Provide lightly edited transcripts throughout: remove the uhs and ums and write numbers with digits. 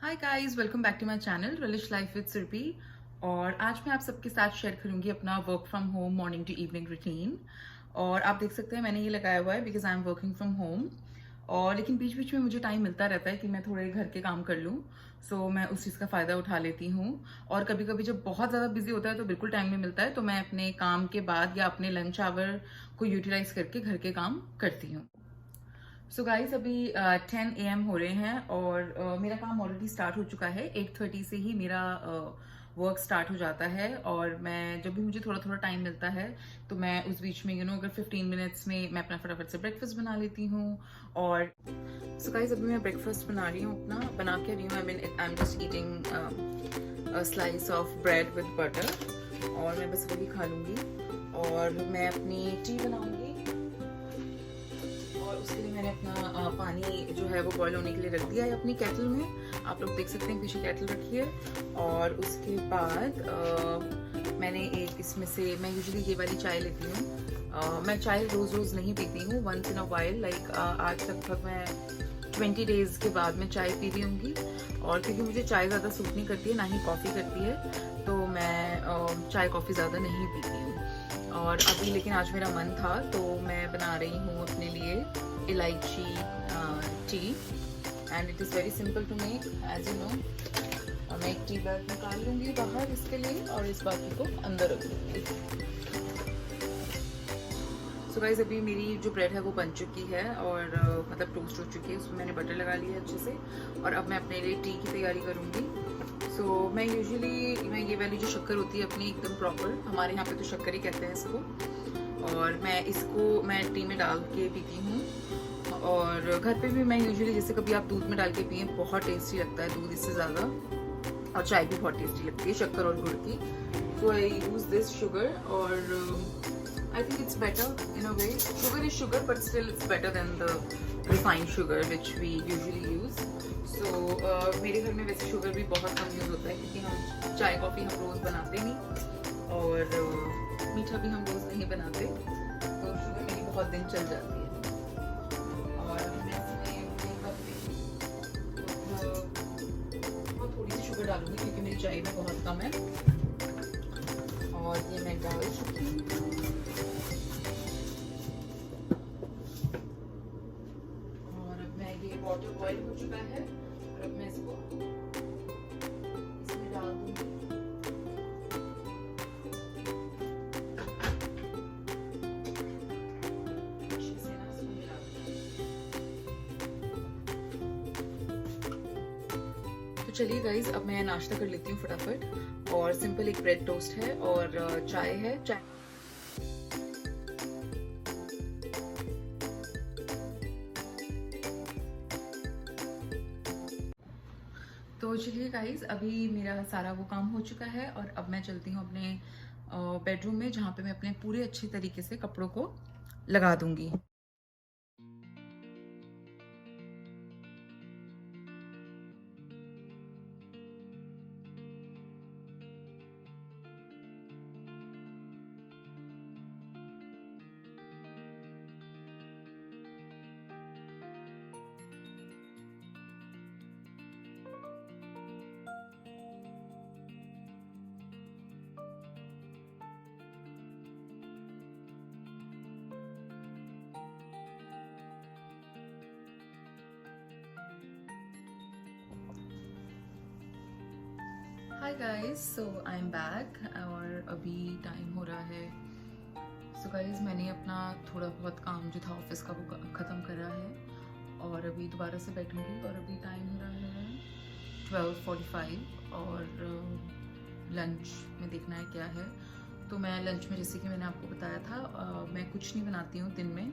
Hi guys, welcome back to my channel relish life with Surabhi. और आज मैं आप सबके साथ शेयर करूंगी अपना work from home morning to evening routine. और आप देख सकते हैं मैंने ये लगाया हुआ है because I am working from home. और लेकिन बीच बीच में मुझे टाइम मिलता रहता है कि मैं थोड़े घर के काम कर लूँ। सो मैं उस चीज़ का फ़ायदा उठा लेती हूँ। और कभी कभी जब बहुत ज़्यादा बिजी होता है तो बिल्कुल टाइम नहीं मिलता है, तो मैं अपने काम के बाद या अपने लंच आवर को यूटिलाइज करके घर के काम करती हूँ। सो गाइस, अभी 10 AM हो रहे हैं और मेरा काम ऑलरेडी स्टार्ट हो चुका है। 8:30 से ही मेरा वर्क स्टार्ट हो जाता है। और मैं जब भी मुझे थोड़ा थोड़ा टाइम मिलता है तो मैं उस बीच में अगर 15 मिनट्स में मैं अपना फटाफट से ब्रेकफास्ट बना लेती हूँ। और सो गाइस, अभी मैं ब्रेकफास्ट बना रही हूँ, अपना बना के रही हूँ। I am just eating slice of bread with butter और मैं बस वही खा लूँगी। और मैं अपनी टी बनाऊँगी और उसके लिए मैंने अपना पानी जो है वो बॉईल होने के लिए रख दिया है अपनी केटल में। आप लोग देख सकते हैं पीछे केटल रखी है। और उसके बाद मैंने एक इसमें से, मैं यूजुअली ये वाली चाय लेती हूँ। मैं चाय रोज़ रोज़ नहीं पीती हूँ, once in a while. Like आज लगभग मैं 20 डेज के बाद मैं चाय पी रही होंगी। और क्योंकि मुझे चाय ज़्यादा सूट नहीं करती है, ना ही कॉफ़ी करती है, तो मैं चाय कॉफ़ी ज़्यादा नहीं पीती हूँ। और अभी लेकिन आज मेरा मन था तो मैं बना रही हूँ अपने लिए इलायची tea. And it is very simple to make, as you know. और मैं एक टी बैग निकाल लूँगी बाहर इसके लिए और इस बाकी को अंदर रख लूँगी। सो गाइस, अभी मेरी जो ब्रेड है वो बन चुकी है और मतलब टोस्ट हो चुकी है। उसमें मैंने बटर लगा लिया है अच्छे से। और अब मैं अपने लिए टी की तैयारी करूँगी। सो मैं ये वाली जो शक्कर होती है अपनी एकदम प्रॉपर, हमारे यहाँ पे तो शक्कर ही कहते हैं इसको, और मैं टी में डाल के पीती हूँ। और घर पे भी मैं यूजुअली, जैसे कभी आप दूध में डाल के पिए, बहुत टेस्टी लगता है दूध इससे ज़्यादा। और चाय भी बहुत टेस्टी लगती है शक्कर और गुड़ की। सो आई यूज दिस शुगर और I think it's better in a way. Sugar is sugar, but still it's better than the refined sugar which we usually use. So मेरे घर में वैसे शुगर भी बहुत कम यूज़ होता है क्योंकि हम चाय कॉफ़ी हम रोज़ बनाते नहीं और मीठा भी हम रोज़ नहीं बनाते, तो शुगर मेरी बहुत दिन चल जाती है। और मैं इसमें बहुत थोड़ी सी शुगर डालूंगी क्योंकि मेरी चाय में बहुत कम है। और ये मैं डाल चुकी हूँ। वाटर बॉईल हो चुका है और अब मैं इसको इसमें डाल दूंगी। अच्छे से ना इसको मिला दूंगी। तो चलिए गाइज, अब मैं नाश्ता कर लेती हूँ फटाफट। और सिंपल एक ब्रेड टोस्ट है और चाय है। चाय तो चलिए गाइज, अभी मेरा सारा वो काम हो चुका है और अब मैं चलती हूँ अपने बेडरूम में, जहाँ पे मैं अपने पूरे अच्छे तरीके से कपड़ों को लगा दूंगी। Hi guys, so I am back और अभी टाइम हो रहा है। सो गाइज, मैंने अपना थोड़ा बहुत काम जो था ऑफिस का वो ख़त्म करा है और अभी दोबारा से बैठूंगी। और अभी टाइम हो रहा है 12:45 और लंच में देखना है क्या है। तो मैं लंच में, जैसे कि मैंने आपको बताया था, मैं कुछ नहीं बनाती हूँ दिन में,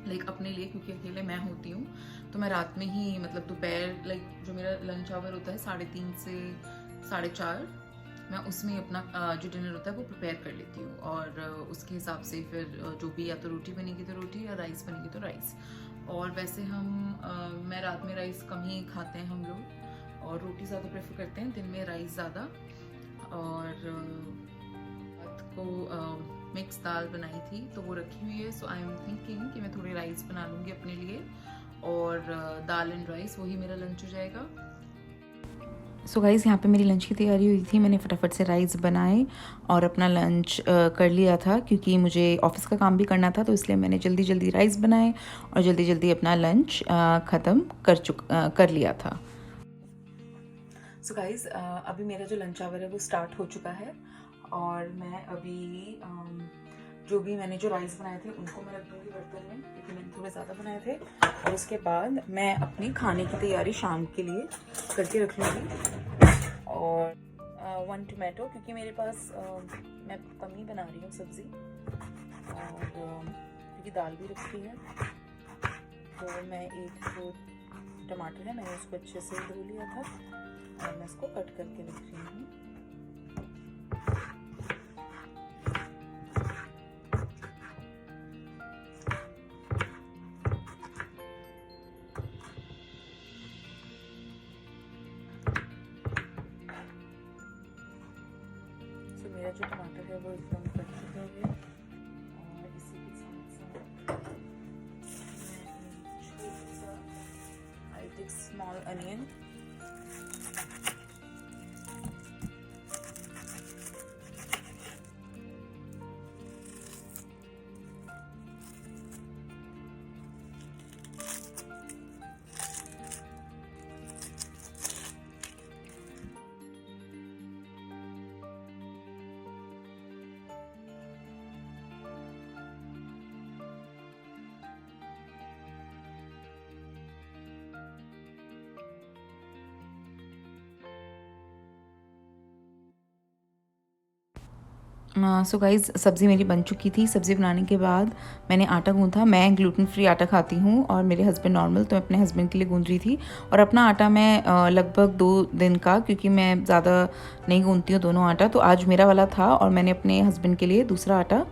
लाइक अपने लिए, क्योंकि अकेले मैं होती हूँ। तो मैं रात में ही, मतलब दोपहर, लाइक जो मेरा लंच आवर होता है 3:30 से 4:30, मैं उसमें अपना जो डिनर होता है वो प्रिपेयर कर लेती हूँ। और उसके हिसाब से फिर जो भी, या तो रोटी बनेगी तो रोटी या राइस बनेगी तो राइस। और वैसे मैं रात में राइस कम ही खाते हैं हम लोग और रोटी ज़्यादा प्रेफर करते हैं, दिन में राइस ज़्यादा। और रात को मिक्स दाल बनाई थी तो वो रखी हुई है। सो आई एम थिंकिंग कि मैं थोड़ी राइस बना लूँगी अपने लिए और दाल एंड राइस, वही मेरा लंच हो जाएगा। सो गाइज़ यहाँ पे मेरी लंच की तैयारी हुई थी। मैंने फटाफट से राइस बनाए और अपना लंच कर लिया था, क्योंकि मुझे ऑफ़िस का काम भी करना था, तो इसलिए मैंने जल्दी जल्दी राइस बनाए और जल्दी जल्दी अपना लंच ख़त्म कर लिया था। सो गाइज़ अभी मेरा जो लंच आवर है वो स्टार्ट हो चुका है और मैं अभी जो भी मैंने जो राइस बनाए थे उनको मैं रख दूँगी बर्तन में, क्योंकि मैंने थोड़े ज़्यादा बनाए थे। और उसके बाद मैं अपनी खाने की तैयारी शाम के लिए करके रख लूँगी। और 1 टोमेटो, क्योंकि मेरे पास मैं कम ही बना रही हूँ सब्ज़ी, और क्योंकि दाल भी रखी है, तो मैं एक जो टमाटर है मैंने उसको अच्छे से धो लिया था और मैं इसको कट करके रख रही हूँ। तो मेरा जो टमाटर है वो एकदम कट चुका है और इसी के साथ साथ मैं छोटा सा I take small onion, so guys सब्ज़ी मेरी बन चुकी थी। सब्ज़ी बनाने के बाद मैंने आटा गूँथा। मैं ग्लूटेन फ्री आटा खाती हूँ और मेरे हस्बैंड नॉर्मल, तो मैं अपने हस्बैंड के लिए गूँध रही थी। और अपना आटा मैं लगभग 2 दिन का, क्योंकि मैं ज़्यादा नहीं गूँथती हूँ दोनों आटा, तो आज मेरा वाला था और मैंने अपने हस्बैंड के लिए दूसरा आटा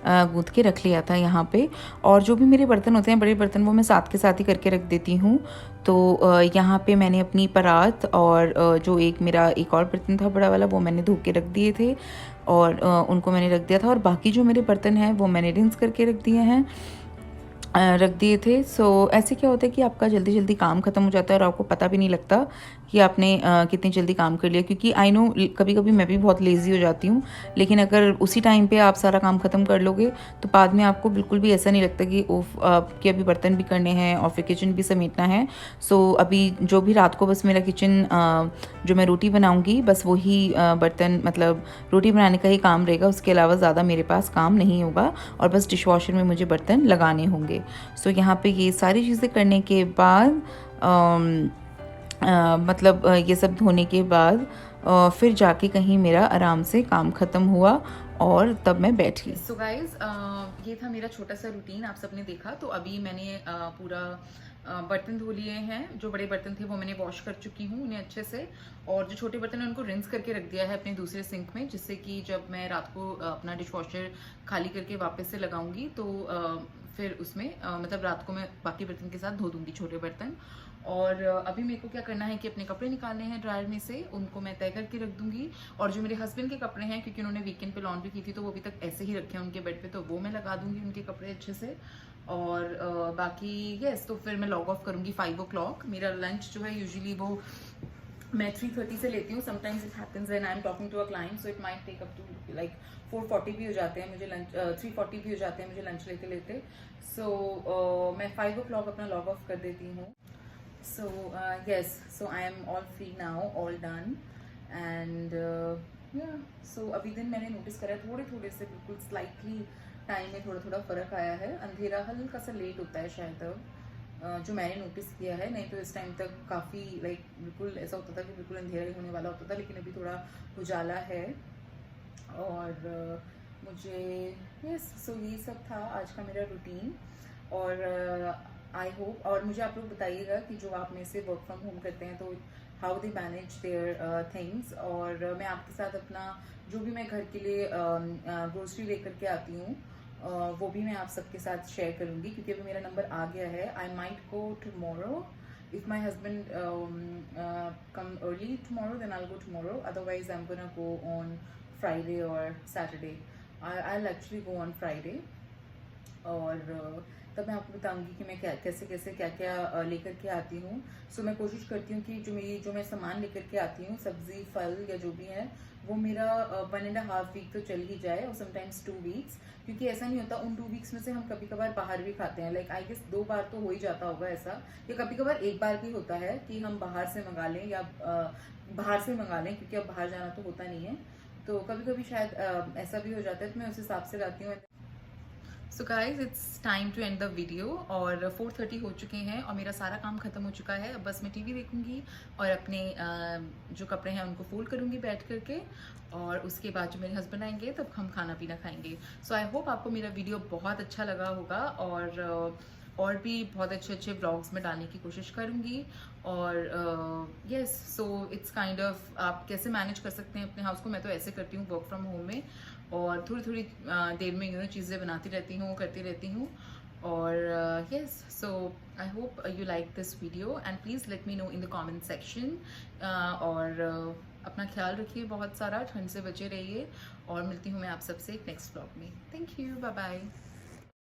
गूँथ के रख लिया था यहाँ पे। और जो भी मेरे बर्तन होते हैं बड़े बर्तन, वो मैं साथ के साथ ही करके रख देती हूँ। तो यहाँ पे मैंने अपनी परात और जो मेरा एक और बर्तन था बड़ा वाला, वो मैंने धो के रख दिए थे और उनको मैंने रख दिया था। और बाकी जो मेरे बर्तन हैं वो मैंने रिंस करके रख दिए थे। सो ऐसे क्या होता है कि आपका जल्दी जल्दी काम ख़त्म हो जाता है और आपको पता भी नहीं लगता कि आपने कितनी जल्दी काम कर लिया, क्योंकि आई नो कभी कभी मैं भी बहुत लेज़ी हो जाती हूँ, लेकिन अगर उसी टाइम पे आप सारा काम ख़त्म कर लोगे तो बाद में आपको बिल्कुल भी ऐसा नहीं लगता कि कि अभी बर्तन भी करने हैं और फिर किचन भी समेटना है। सो अभी जो भी रात को बस मेरा किचन, जो मैं रोटी बनाऊँगी बस वही बर्तन, मतलब रोटी बनाने का ही काम रहेगा, उसके अलावा ज़्यादा मेरे पास काम नहीं होगा और बस डिश वॉशर में मुझे बर्तन लगाने होंगे। सो यहाँ पे ये सारी चीज़ें करने के बाद मतलब ये सब धोने के बाद फिर जाके कहीं मेरा आराम से काम ख़त्म हुआ और तब मैं बैठी। सो गाइज ये था मेरा छोटा सा रूटीन, आप सबने देखा। तो अभी मैंने पूरा बर्तन धो लिए हैं। जो बड़े बर्तन थे वो मैंने वॉश कर चुकी हूँ उन्हें अच्छे से, और जो छोटे बर्तन हैं उनको रिंस करके रख दिया है अपने दूसरे सिंक में, जिससे कि जब मैं रात को अपना डिश वॉशर खाली करके वापस से लगाऊंगी तो फिर उसमें मतलब रात को मैं बाकी बर्तन के साथ धो दूंगी छोटे बर्तन। और अभी मेरे को क्या करना है कि अपने कपड़े निकालने हैं ड्रायर में से, उनको मैं तय करके रख दूंगी। और जो मेरे हस्बैंड के कपड़े हैं, क्योंकि उन्होंने वीकेंड पे लॉन्ड्री की थी तो वो अभी तक ऐसे ही रखे हैं उनके बेड पे, तो वो मैं लगा दूंगी उनके कपड़े अच्छे से। और बाकी यस, तो फिर मैं लॉग ऑफ करूंगी 5 o'clock। मेरा लंच जो है यूजुअली वो मैं 3:30 से लेती हूँ। Sometimes it happens when I am talking to a client, so it might take up to like 4:40 भी हो जाते हैं मुझे लंच, 3:40 भी हो जाते हैं मुझे लंच लेते लेते। सो मैं 5 o'clock अपना लॉग ऑफ कर देती हूँ। So yes, so I am all free now, all done, and yeah. So अभी दिन मैंने नोटिस करा है थोड़े थोड़े से बिल्कुल स्लाइटली टाइम में थोड़ा थोड़ा फर्क आया है। अंधेरा हल्का सा लेट होता है शायद अब, जो मैंने नोटिस किया है। नहीं तो इस टाइम तक काफ़ी लाइक बिल्कुल ऐसा होता था कि बिल्कुल अंधेरा ही होने वाला होता था, लेकिन अभी थोड़ा उजाला है। और मुझे यस, सो ये सब था आज का मेरा रूटीन। और आई होप, और मुझे आप लोग बताइएगा कि जो आप में से वर्क फ्रॉम होम करते हैं तो how they manage there things. और मैं आपके साथ अपना जो भी मैं घर के लिए ग्रोसरी लेकर के आती हूँ वो भी मैं आप सबके साथ शेयर करूँगी, क्योंकि अभी मेरा नंबर आ गया है। I might go tomorrow if my husband come early tomorrow, then I'll go tomorrow. Otherwise I'm gonna go on Friday or Saturday. I'll actually go on Friday. और तब मैं आपको बताऊंगी कि मैं कैसे कैसे क्या क्या लेकर के आती हूँ। सो मैं कोशिश करती हूँ कि जो मैं सामान लेकर के आती हूँ, सब्जी फल या जो भी है, वो मेरा 1.5 वीक तो चल ही जाए, और समटाइम्स 2 वीक्स, क्योंकि ऐसा नहीं होता। उन 2 वीक्स में से हम कभी कभार बाहर भी खाते हैं, लाइक आई गेस 2 बार तो हो ही जाता होगा ऐसा, या कभी कभार 1 बार भी होता है कि हम बाहर से मंगा लें, या बाहर से मंगा लें, क्योंकि अब बाहर जाना तो होता नहीं है। तो कभी कभी शायद ऐसा भी हो जाता है, तो मैं उस हिसाब से लाती हूँ। So guys, it's time to end the video, और 4:30 हो चुके हैं और मेरा सारा काम खत्म हो चुका है। अब बस मैं टीवी देखूंगी और अपने जो कपड़े हैं उनको फोल्ड करूंगी बैठ करके, और उसके बाद जो मेरे हस्बैंड आएंगे तब हम खाना पीना खाएंगे। सो आई होप आपको मेरा वीडियो बहुत अच्छा लगा होगा, और भी बहुत अच्छे अच्छे ब्लॉग्स में डालने की कोशिश करूंगी। और yes, so it's kind of आप कैसे मैनेज कर सकते हैं अपने हाउस को। मैं तो ऐसे करती हूँ वर्क फ्रॉम होम में, और थोड़ी थोड़ी देर में चीज़ें बनाती रहती हूँ, करती रहती हूँ। और yes, so I hope you like this video, and please let me know in the comment section. और अपना ख्याल रखिए बहुत सारा, ठंड से बचे रहिए, और मिलती हूँ मैं आप सबसे एक नेक्स्ट ब्लॉग में। Thank you, bye bye.